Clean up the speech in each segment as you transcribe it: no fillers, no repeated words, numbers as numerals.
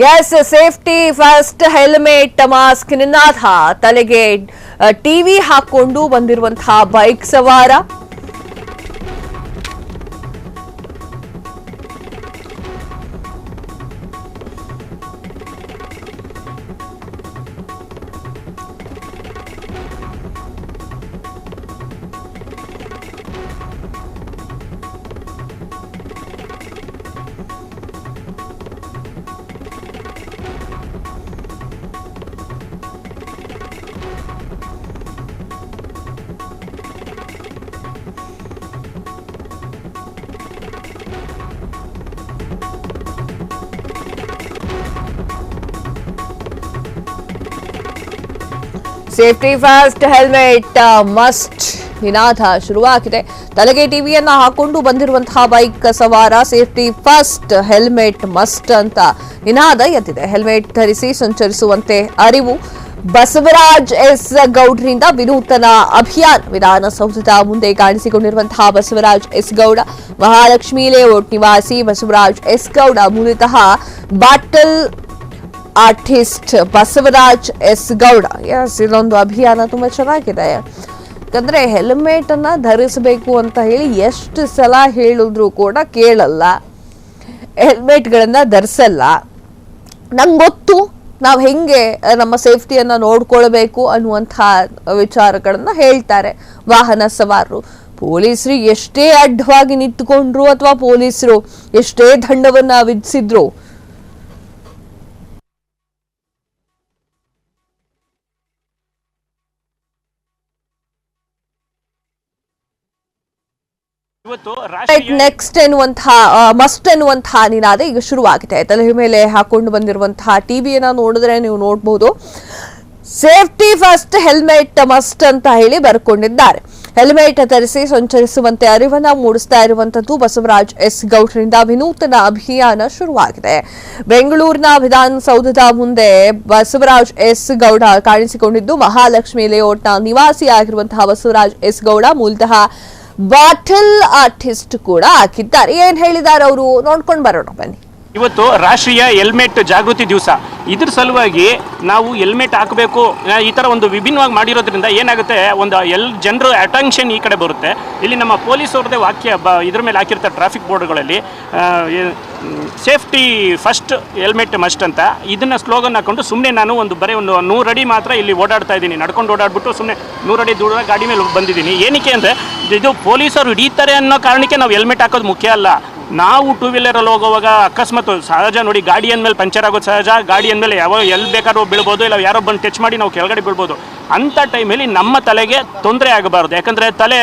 S, safety first, helmet, mask ನಿನಾದ ತಲೆಗೆ TV ಹಾಕೊಂಡು ಬಂದಿರುವಂತಹ ಬೈಕ್ ಸವಾರ. ಸೇಫ್ಟಿ ಫಸ್ಟ್, ಹೆಲ್ಮೆಟ್ ಮಸ್ಟ್ ನಿನಾದ ಶುರುವಾಗಿದೆ. ತಲೆಗೆ ಟಿವಿಯನ್ನ ಹಾಕೊಂಡು ಬಂದಿರುವಂತಹ ಬೈಕ್ ಸವಾರ ಸೇಫ್ಟಿ ಫಸ್ಟ್, ಹೆಲ್ಮೆಟ್ ಮಸ್ಟ್ ಅಂತ ನಿನಾದ ಎದ್ದಿದೆ. ಹೆಲ್ಮೆಟ್ ಧರಿಸಿ ಸಂಚರಿಸುವಂತೆ ಅರಿವು. ಬಸವರಾಜ್ ಎಸ್ ಗೌಡ್ರಿಂದ ವಿನೂತನ ಅಭಿಯಾನ. ವಿಧಾನಸೌಧದ ಮುಂದೆ ಕಾಣಿಸಿಕೊಂಡಿರುವಂತಹ ಬಸವರಾಜ್ ಎಸ್ ಗೌಡ, ಮಹಾಲಕ್ಷ್ಮಿ ಲೇಔಟ್ ನಿವಾಸಿ ಬಸವರಾಜ್ ಎಸ್ ಗೌಡ ಮೂಲತಃ bottle artist Basavaraj S Gowda. Yes, ಇದೊಂದು ಅಭಿಯಾನ ತುಂಬಾ ಚೆನ್ನಾಗಿದೆ. ಯಾಕಂದ್ರೆ ಹೆಲ್ಮೆಟ್ ಅನ್ನ ಧರಿಸಬೇಕು ಅಂತ ಹೇಳಿ ಎಷ್ಟು ಸಲ ಹೇಳಿದ್ರು ಕೂಡ ಕೇಳಲ್ಲ, ಹೆಲ್ಮೆಟ್ ಗಳನ್ನ ಧರಿಸಲ್ಲ. ನಂಗೆ ಗೊತ್ತು ನಾವು ಹೆಂಗೆ ನಮ್ಮ ಸೇಫ್ಟಿಯನ್ನ ನೋಡ್ಕೊಳ್ಬೇಕು ಅನ್ನುವಂತಹ ವಿಚಾರಗಳನ್ನ ಹೇಳ್ತಾರೆ ವಾಹನ ಸವಾರರು. ಪೊಲೀಸರು ಎಷ್ಟೇ ಅಡ್ಡವಾಗಿ ನಿಂತ್ಕೊಂಡ್ರು ಅಥವಾ ಪೊಲೀಸರು ಎಷ್ಟೇ ದಂಡವನ್ನ ವಿಧಿಸಿದ್ರು ನೆಕ್ಸ್ಟ್ ಎನ್ನುವಂತಹ ಮಸ್ಟ್ ಎನ್ನುವಂತಹ ನಿನಾದ ಈಗ ಶುರುವಾಗಿದೆ. ತಲೆ ಮೇಲೆ ಹಾಕೊಂಡು ಬಂದಿರುವಂತಹ ಟಿವಿಯನ್ನ ನೋಡಿದ್ರೆ ನೀವು ನೋಡಬಹುದು, ಸೇಫ್ಟಿ ಫಸ್ಟ್, ಹೆಲ್ಮೆಟ್ ಮಸ್ಟ್ ಅಂತ ಹೇಳಿ ಬರ್ಕೊಂಡಿದ್ದಾರೆ. ಹೆಲ್ಮೆಟ್ ಧರಿಸಿ ಸಂಚರಿಸುವಂತೆ ಅರಿವನ್ನ ಮೂಡಿಸ್ತಾ ಇರುವಂತದ್ದು ಬಸವರಾಜ್ ಎಸ್ ಗೌಡ್ರಿಂದ ವಿನೂತನ ಅಭಿಯಾನ ಶುರುವಾಗಿದೆ. ಬೆಂಗಳೂರಿನ ವಿಧಾನಸೌಧದ ಮುಂದೆ ಬಸವರಾಜ್ ಎಸ್ ಗೌಡ ಕಾಣಿಸಿಕೊಂಡಿದ್ದು, ಮಹಾಲಕ್ಷ್ಮಿ ಲೇಔಟ್ನ ನಿವಾಸಿಯಾಗಿರುವಂತಹ ಬಸವರಾಜ್ ಎಸ್ ಗೌಡ ಮೂಲತಃ ಬಾಟಲ್ ಆರ್ಟಿಸ್ಟ್ ಕೂಡ ಹಾಕಿದ್ದಾರೆ. ಏನ್ ಹೇಳಿದ್ದಾರೆ ಅವರು ನೋಡ್ಕೊಂಡು ಬರೋಣ ಬನ್ನಿ. ಇವತ್ತು ರಾಷ್ಟ್ರೀಯ ಹೆಲ್ಮೆಟ್ ಜಾಗೃತಿ ದಿವಸ. ಇದ್ರ ಸಲುವಾಗಿ ನಾವು ಹೆಲ್ಮೆಟ್ ಹಾಕಬೇಕು, ಈ ಥರ ಒಂದು ವಿಭಿನ್ನವಾಗಿ ಮಾಡಿರೋದ್ರಿಂದ ಏನಾಗುತ್ತೆ, ಒಂದು ಜನರು ಅಟೆನ್ಷನ್ ಈ ಕಡೆ ಬರುತ್ತೆ. ಇಲ್ಲಿ ನಮ್ಮ ಪೊಲೀಸ್ ಅವ್ರದ್ದೇ ವಾಕ್ಯ ಇದ್ರ ಮೇಲೆ ಹಾಕಿರ್ತಾರೆ ಟ್ರಾಫಿಕ್ ಬೋರ್ಡ್ಗಳಲ್ಲಿ, ಸೇಫ್ಟಿ ಫಸ್ಟ್, ಹೆಲ್ಮೆಟ್ ಮಸ್ಟ್ ಅಂತ. ಇದನ್ನು ಸ್ಲೋಗನ್ ಹಾಕೊಂಡು ಸುಮ್ಮನೆ ನಾನು ಒಂದು 100 ಅಡಿ ಮಾತ್ರ ಇಲ್ಲಿ ಓಡಾಡ್ತಾ ಇದ್ದೀನಿ. ನಡ್ಕೊಂಡು ಓಡಾಡ್ಬಿಟ್ಟು ಸುಮ್ಮನೆ 100 ಅಡಿ ದೂರ ಗಾಡಿ ಮೇಲೆ ಬಂದಿದ್ದೀನಿ. ಏನಕ್ಕೆ ಅಂದರೆ ಇದು ಪೊಲೀಸರು ಹಿಡಿತಾರೆ ಅನ್ನೋ ಕಾರಣಕ್ಕೆ ನಾವು ಹೆಲ್ಮೆಟ್ ಹಾಕೋದು ಮುಖ್ಯ ಅಲ್ಲ. ನಾವು ಟೂ ವೀಲರಲ್ಲಿ ಹೋಗುವಾಗ ಅಕಸ್ಮಾತ್ ಸಹಜ ನೋಡಿ, ಗಾಡಿ ಅಂದಮೇಲೆ ಪಂಚರ್ ಆಗೋದು ಸಹಜ. ಗಾಡಿ ಅಂದಮೇಲೆ ಎಲ್ಲಿ ಬೇಕಾದ್ರೂ ಬೀಳ್ಬೋದು, ಇಲ್ಲ ಯಾರೋ ಬಂದು ಟಚ್ ಮಾಡಿ ನಾವು ಕೆಳಗಡೆ ಬೀಳ್ಬೋದು. ಅಂಥ ಟೈಮಲ್ಲಿ ನಮ್ಮ ತಲೆಗೆ ತೊಂದರೆ ಆಗಬಾರ್ದು. ಯಾಕಂದರೆ ತಲೆ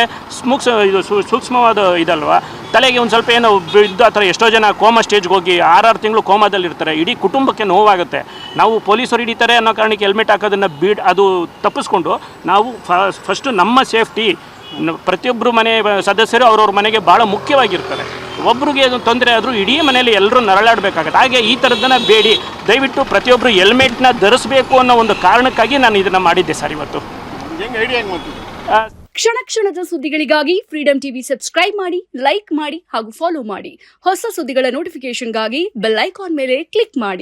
ಸೂಕ್ಷ್ಮವಾದ ಇದಲ್ವ, ತಲೆಗೆ ಒಂದು ಸ್ವಲ್ಪ ಏನೋ ಬಿದ್ದು ಆ ಥರ ಎಷ್ಟೋ ಜನ ಕೋಮಾ ಸ್ಟೇಜ್ಗೆ ಹೋಗಿ 6 ತಿಂಗಳು ಕೋಮಾದಲ್ಲಿರ್ತಾರೆ. ಇಡೀ ಕುಟುಂಬಕ್ಕೆ ನೋವಾಗುತ್ತೆ. ನಾವು ಪೊಲೀಸರು ಹಿಡಿತಾರೆ ಅನ್ನೋ ಕಾರಣಕ್ಕೆ ಹೆಲ್ಮೆಟ್ ಹಾಕೋದನ್ನು ಅದು ತಪ್ಪಿಸ್ಕೊಂಡು ನಾವು ಫಸ್ಟು ನಮ್ಮ ಸೇಫ್ಟಿ, ಪ್ರತಿಯೊಬ್ಬರು ಮನೆ ಸದಸ್ಯರು ಅವ್ರವ್ರ ಮನೆಗೆ ಭಾಳ ಮುಖ್ಯವಾಗಿರ್ತಾರೆ. ಒಬ್ರಿಗೆ ತೊಂದರೆ ಆದರೂ ಇಡೀ ಮನೆಯಲ್ಲಿ ಎಲ್ಲರೂ ನರಳಾಡಬೇಕಾಗತ್ತೆ. ಹಾಗೆ ಈ ಥರದ್ದನ್ನು ಬೇಡಿ ದಯವಿಟ್ಟು ಪ್ರತಿಯೊಬ್ಬರು ಹೆಲ್ಮೆಟ್ನ ಧರಿಸಬೇಕು ಅನ್ನೋ ಒಂದು ಕಾರಣಕ್ಕಾಗಿ ನಾನು ಇದನ್ನು ಮಾಡಿದ್ದೆ ಸರ್. ಇವತ್ತು ಕ್ಷಣ ಕ್ಷಣದ ಸುದ್ದಿಗಳಿಗಾಗಿ ಫ್ರೀಡಂ ಟಿವಿ ಸಬ್ಸ್ಕ್ರೈಬ್ ಮಾಡಿ, ಲೈಕ್ ಮಾಡಿ ಹಾಗೂ ಫಾಲೋ ಮಾಡಿ. ಹೊಸ ಸುದ್ದಿಗಳ ನೋಟಿಫಿಕೇಶನ್ಗಾಗಿ ಬೆಲ್ ಐಕಾನ್ ಮೇಲೆ ಕ್ಲಿಕ್ ಮಾಡಿ.